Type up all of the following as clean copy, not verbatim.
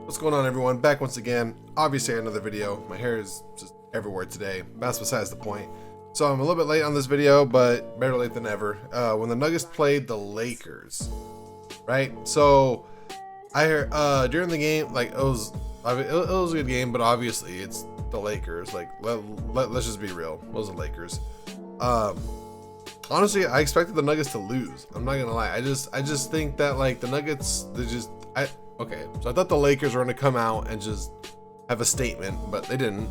What's going on, everyone? Back once again. Obviously another video. My hair is just everywhere today. That's besides the point. So I'm a little bit late on this video, but better late than ever. When the Nuggets played the Lakers, right? So I heard during the game, like it was a good game, but obviously it's the Lakers. Like let's just be real. It was the Lakers. Honestly, I expected the Nuggets to lose. I'm not gonna lie. I just think that like the Nuggets, okay, so I thought the Lakers were going to come out and just have a statement, but they didn't.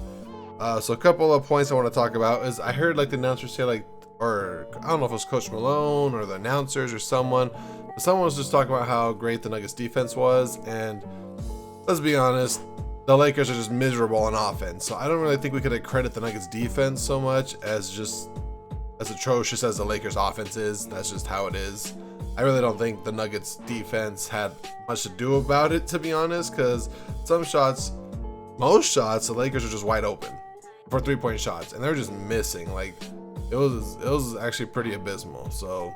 So a couple of points I want to talk about is I heard like the announcers say like, or I don't know if it was Coach Malone or the announcers or someone, but someone was just talking about how great the Nuggets defense was. And let's be honest, the Lakers are just miserable on offense. So I don't really think we could credit the Nuggets defense so much as just as atrocious as the Lakers offense is. That's just how it is. I really don't think the Nuggets defense had much to do about it, to be honest, because most shots, the Lakers are just wide open for 3-point shots, and they're just missing. Like it was actually pretty abysmal. So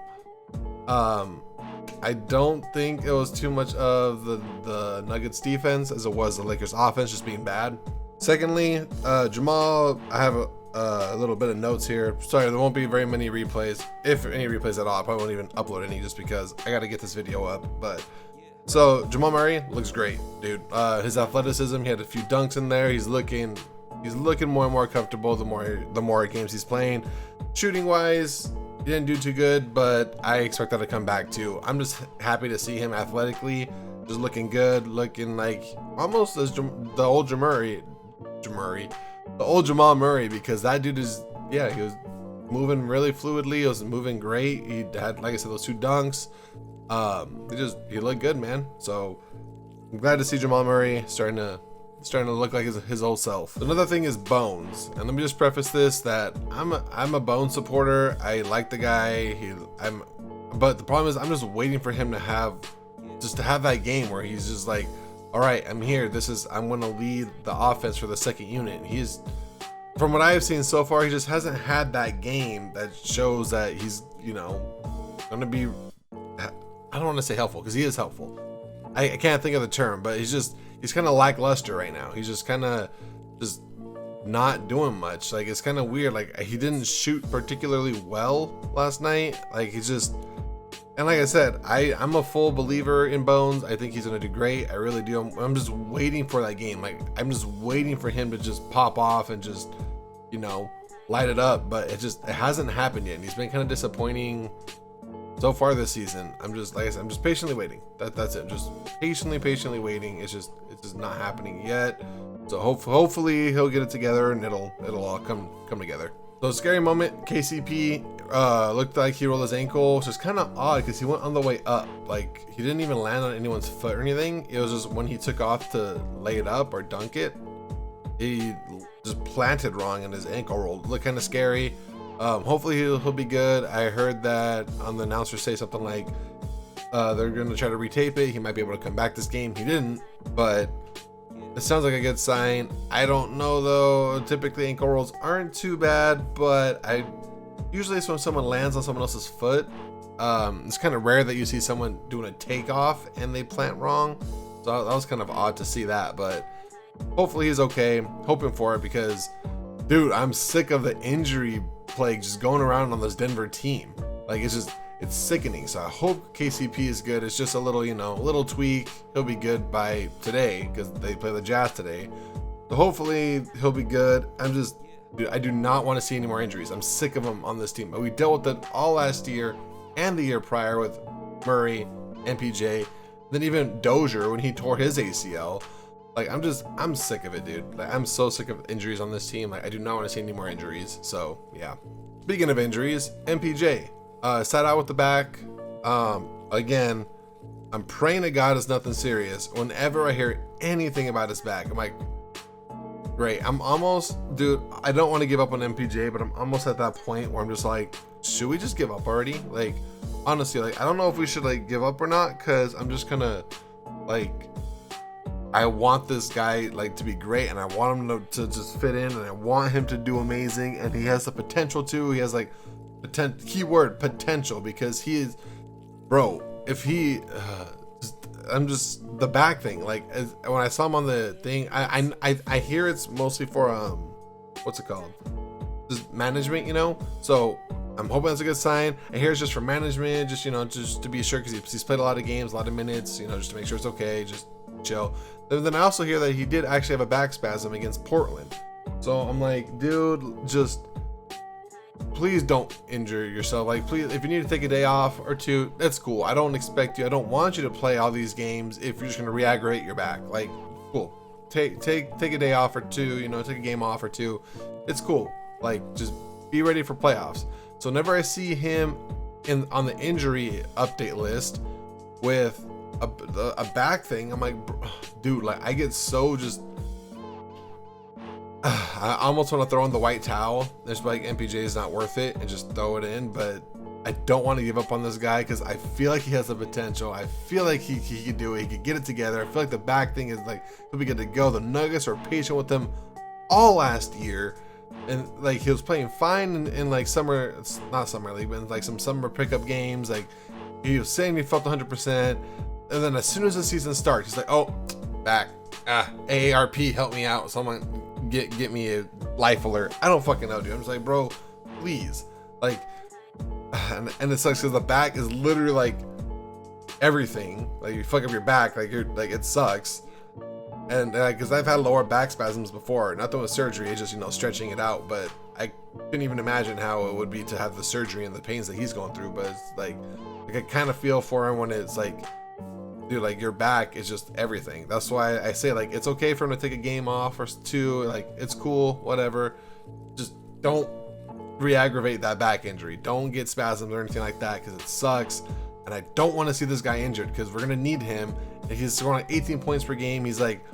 I don't think it was too much of the Nuggets defense as it was the Lakers offense just being bad. Secondly, Jamal, I have a little bit of notes here. Sorry, there won't be very many replays, if any replays at all. I probably won't even upload any just because I got to get this video up. But so Jamal Murray looks great, dude. His athleticism, he had a few dunks in there. He's looking more and more comfortable the more games he's playing. Shooting wise, he didn't do too good, but I expect that to come back too. I'm just happy to see him athletically, just looking good, looking like almost as the old the old Jamal Murray, because that dude is, yeah, he was moving really fluidly. He was moving great. He had, like I said, those 2 dunks. He looked good, man. So I'm glad to see Jamal Murray starting to look like his old self. Another thing is Bones, and let me just preface this that I'm a Bones supporter. I like the guy. But the problem is I'm just waiting for him to have that game where he's just like, all right, I'm here. I'm going to lead the offense for the second unit. From what I've seen so far, he just hasn't had that game that shows that he's, going to be, I don't want to say helpful, because he is helpful. I can't think of the term, but he's kind of lackluster right now. He's just kind of just not doing much. Like, it's kind of weird. Like, he didn't shoot particularly well last night. Like, and like I said, I'm a full believer in Bones. I think he's going to do great. I really do. I'm just waiting for that game. Like, I'm just waiting for him to just pop off and just, light it up. But it hasn't happened yet. And he's been kind of disappointing so far this season. I'm just, like I said, I'm just patiently waiting. That's it. Just patiently waiting. It's just not happening yet. So hopefully he'll get it together and it'll all come together. So scary moment, KCP looked like he rolled his ankle, which is kind of odd because he went on the way up. Like, he didn't even land on anyone's foot or anything. It was just when he took off to lay it up or dunk it, he just planted wrong and his ankle rolled. It looked kind of scary. Hopefully he'll be good. I heard that on the announcer say something like they're going to try to retape it. He might be able to come back this game. He didn't, but it sounds like a good sign. I don't know though. Typically ankle rolls aren't too bad, but usually it's when someone lands on someone else's foot. It's kind of rare that you see someone doing a takeoff and they plant wrong. So that was kind of odd to see that, but hopefully he's okay. Hoping for it because, dude, I'm sick of the injury plague just going around on this Denver team. Like, it's sickening. So I hope KCP is good. It's just a little, little tweak. He'll be good by today because they play the Jazz today. So hopefully he'll be good. Dude, I do not want to see any more injuries. I'm sick of them on this team. But we dealt with it all last year and the year prior with Murray, MPJ, then even Dozier when he tore his ACL. Like, I'm sick of it, dude. Like, I'm so sick of injuries on this team. Like, I do not want to see any more injuries. So yeah. Speaking of injuries, MPJ. Sat out with the back. Again, I'm praying to God it's nothing serious. Whenever I hear anything about his back, I'm like, great. I'm almost, dude, I don't want to give up on MPJ, but I'm almost at that point where I'm just like, should we just give up already? Like, honestly, like, I don't know if we should like give up or not, because I'm just gonna like, I want this guy like to be great, and I want him to just fit in, and I want him to do amazing, and he has the potential to. He has like keyword potential, because he is, bro, if he I'm just the back thing. Like when I saw him on the thing, I hear it's mostly for what's it called? Just management, you know. So I'm hoping that's a good sign. I hear it's just for management, just just to be sure, because he's played a lot of games, a lot of minutes, just to make sure it's okay, just chill. Then I also hear that he did actually have a back spasm against Portland. So I'm like, dude, just please don't injure yourself. Like, please, if you need to take a day off or two, that's cool. I don't expect you. I don't want you to play all these games if you're just gonna re-aggravate your back. Like, cool. Take a day off or two. Take a game off or two. It's cool. Like, just be ready for playoffs. So whenever I see him on the injury update list with a back thing, I'm like, dude, like I get so just. I almost want to throw in the white towel. There's like MPJ is not worth it and just throw it in, but I don't want to give up on this guy because I feel like he has the potential. I feel like he could do it. He could get it together. I feel like the back thing is like he'll be good to go. The Nuggets are patient with him all last year, and like he was playing fine in like summer, it's not summer league, but in like some summer pickup games. Like he was saying he felt 100%, and then as soon as the season starts, he's like, oh, back. AARP, help me out. Someone get me a life alert. I don't fucking know, dude. I'm just like, bro, please. Like, and it sucks because the back is literally like everything. Like you fuck up your back, like you're like it sucks. And because I've had lower back spasms before, not with surgery, it's just stretching it out. But I couldn't even imagine how it would be to have the surgery and the pains that he's going through. But it's like I kind of feel for him when it's like, dude, like your back is just everything. That's why I say like it's okay for him to take a game off or two. Like it's cool, whatever. Just don't re-aggravate that back injury. Don't get spasms or anything like that because it sucks. And I don't want to see this guy injured because we're gonna need him. And he's scoring 18 points per game. He's like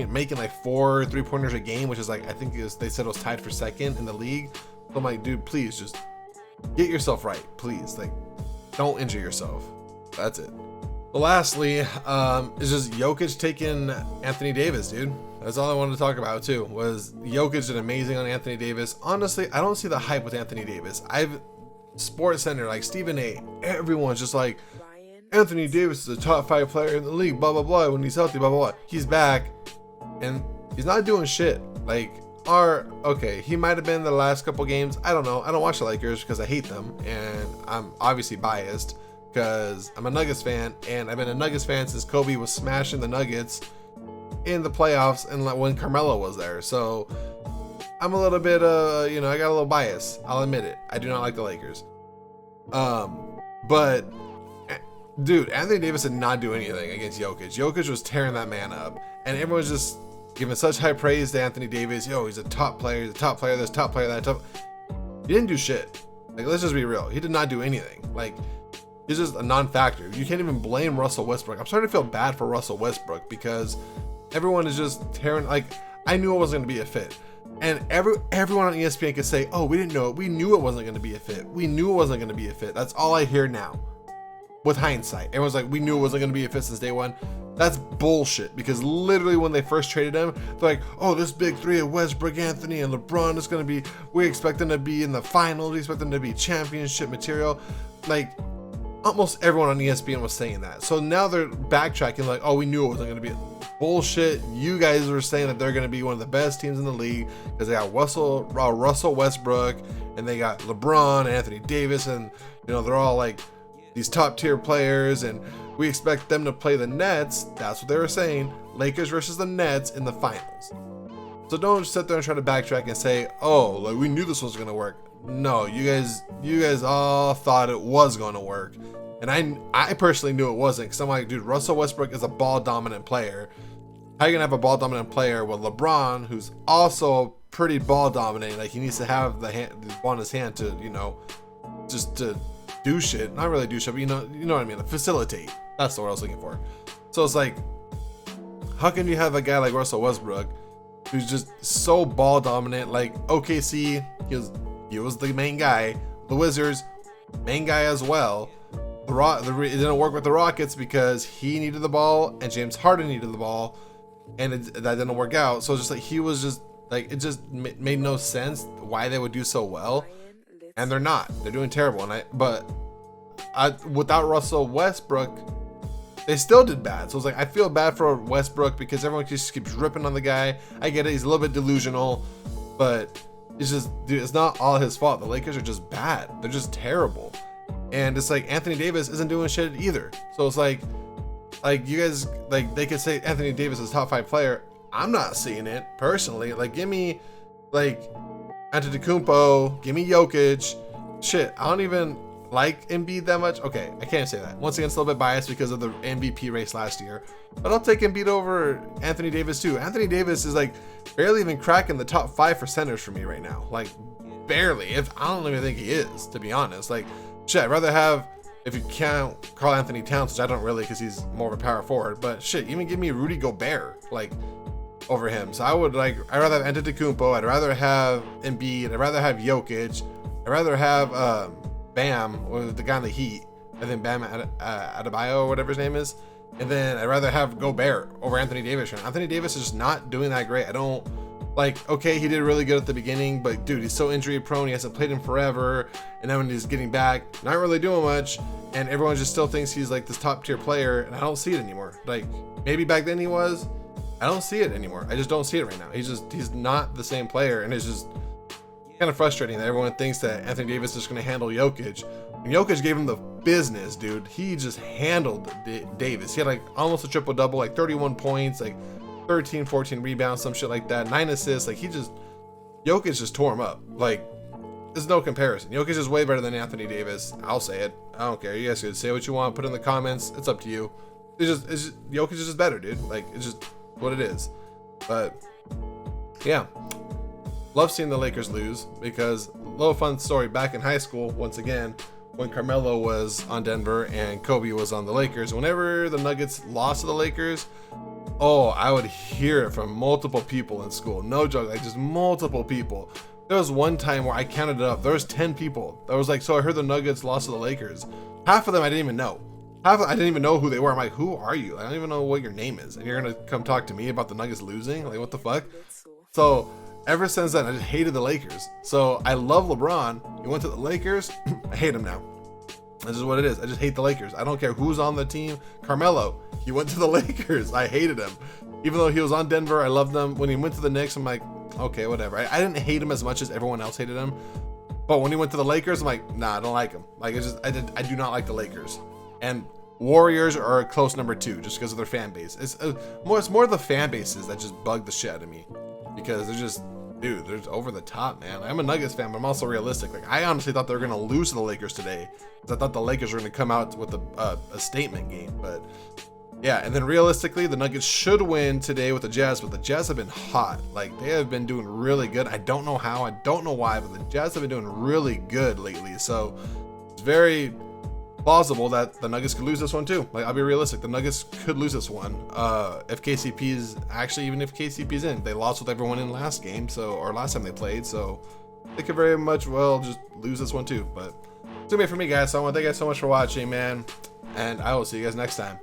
making like 4 3-pointers a game, which is like I think they said it was tied for second in the league. So I'm like, dude, please just get yourself right, please. Like, don't injure yourself. That's it. But lastly, is just Jokic taking Anthony Davis, dude. That's all I wanted to talk about too. Was Jokic did amazing on Anthony Davis. Honestly, I don't see the hype with Anthony Davis. Sports Center, like Stephen A, everyone's just like, Anthony Davis is a top 5 player in the league, blah blah blah. When he's healthy, blah blah blah. He's back, and he's not doing shit. Like, okay, he might have been the last couple games. I don't know. I don't watch the Lakers because I hate them, and I'm obviously biased because I'm a Nuggets fan, and I've been a Nuggets fan since Kobe was smashing the Nuggets in the playoffs and when Carmelo was there. So I'm a little bit, I got a little bias. I'll admit it. I do not like the Lakers. But dude, Anthony Davis did not do anything against Jokic. Jokic was tearing that man up, and everyone's just giving such high praise to Anthony Davis. Yo, he's a top player. He's a top player. This top player. That top. He didn't do shit. Like, let's just be real. He did not do anything. Like, he's just a non-factor. You can't even blame Russell Westbrook. I'm starting to feel bad for Russell Westbrook because everyone is just tearing. Like, I knew it wasn't going to be a fit. And everyone on ESPN could say, oh, we didn't know it. We knew it wasn't going to be a fit. We knew it wasn't going to be a fit. That's all I hear now. With hindsight, everyone's like, we knew it wasn't going to be a fit since day one. That's bullshit, because literally when they first traded him, they're like, oh, this big three of Westbrook, Anthony, and LeBron is going to be, we expect them to be in the finals. We expect them to be championship material. Like, almost everyone on ESPN was saying that. So now they're backtracking like, oh, we knew it wasn't going to be bullshit. You guys were saying that they're going to be one of the best teams in the league because they got Russell Westbrook, and they got LeBron and Anthony Davis, and they're all like these top tier players, and we expect them to play the Nets. That's what they were saying. Lakers versus the Nets in the finals. So don't sit there and try to backtrack and say, oh, like, we knew this was going to work. No, you guys all thought it was going to work. And I personally knew it wasn't, because I'm like, dude, Russell Westbrook is a ball dominant player. How are you going to have a ball dominant player with LeBron, who's also pretty ball dominant? Like, he needs to have the ball in his hand to, just to do shit. Not really do shit, but you know what I mean? Like, facilitate. That's the word I was looking for. So it's like, how can you have a guy like Russell Westbrook who's just so ball dominant? Like, OKC, he was the main guy. The Wizards, main guy as well. It didn't work with the Rockets because he needed the ball and James Harden needed the ball, and that didn't work out. So it's just like, he was just like, it just made no sense why they would do so well, and they're not. They're doing terrible. Without Russell Westbrook, they still did bad. So it's like, I feel bad for Westbrook because everyone just keeps ripping on the guy. I get it, he's a little bit delusional, but it's just, dude, it's not all his fault. The Lakers are just bad. They're just terrible. And it's like Anthony Davis isn't doing shit either. So it's like you guys, like, they could say Anthony Davis is top 5 player. I'm not seeing it personally. Like, give me like Antetokounmpo, give me Jokic. Shit, I don't even like Embiid that much. Okay, I can't say that. Once again, it's a little bit biased because of the MVP race last year. But I'll take Embiid over Anthony Davis too. Anthony Davis is like barely even cracking the top 5 for centers for me right now. Like, barely. If I don't even think he is, to be honest. Like, shit, I'd rather have, if you count Karl Anthony Towns, which I don't really because he's more of a power forward, but shit, even give me Rudy Gobert, like, over him. So I would like, I'd rather have Antetokounmpo, I'd rather have Embiid, I'd rather have Jokic, I'd rather have Bam, or the guy in the Heat, I think Bam Adebayo or whatever his name is, and then I'd rather have Gobert over Anthony Davis. Anthony Davis is just not doing that great. I don't, like, okay, he did really good at the beginning, but dude, he's so injury prone, he hasn't played in forever, and then when he's getting back, not really doing much, and everyone just still thinks he's like this top tier player, and I don't see it anymore. Like, maybe back then he was, I don't see it anymore. I just don't see it right now. He's not the same player, and it's just kind of frustrating that everyone thinks that Anthony Davis is just going to handle Jokic. And Jokic gave him the business, dude. He just handled Davis. He had like almost a triple double, like 31 points, like 13, 14 rebounds, some shit like that, 9 assists. Like, Jokic just tore him up. Like, there's no comparison. Jokic is way better than Anthony Davis. I'll say it. I don't care. You guys can say what you want, put it in the comments. It's up to you. Jokic is just better, dude. Like, it's just what it is. But yeah, love seeing the Lakers lose, because little fun story, back in high school, once again, when Carmelo was on Denver and Kobe was on the Lakers, whenever the Nuggets lost to the Lakers, oh, I would hear it from multiple people in school. No joke, like just multiple people. There was one time where I counted it up, there was 10 people that was like, so I heard the Nuggets lost to the Lakers. Half of them I didn't even know. I didn't even know who they were. I'm like, who are you? I don't even know what your name is, and you're gonna come talk to me about the Nuggets losing? Like, what the fuck? So ever since then, I just hated the Lakers. So I love LeBron. He went to the Lakers. I hate him now. This is what it is. I just hate the Lakers. I don't care who's on the team. Carmelo, he went to the Lakers. I hated him. Even though he was on Denver, I loved him. When he went to the Knicks, I'm like, okay, whatever. I didn't hate him as much as everyone else hated him. But when he went to the Lakers, I'm like, nah, I don't like him. Like, I do not like the Lakers. And Warriors are a close number 2 just because of their fan base. It's more the fan bases that just bug the shit out of me, because they're just, dude, they're over the top, man. I'm a Nuggets fan, but I'm also realistic. Like, I honestly thought they were gonna lose to the Lakers today, because I thought the Lakers were gonna come out with a statement game. But yeah, and then realistically, the Nuggets should win today with the Jazz, but the Jazz have been hot. Like, they have been doing really good. I don't know how, I don't know why, but the Jazz have been doing really good lately. So it's very plausible that the Nuggets could lose this one too. Like, I'll be realistic, the Nuggets could lose this one if KCP's actually, even if KCP's in, they lost with everyone in last game, so, or last time they played, so they could very much well just lose this one too. But it's gonna be it for me, guys. So I want to thank you guys so much for watching, man, and I will see you guys next time.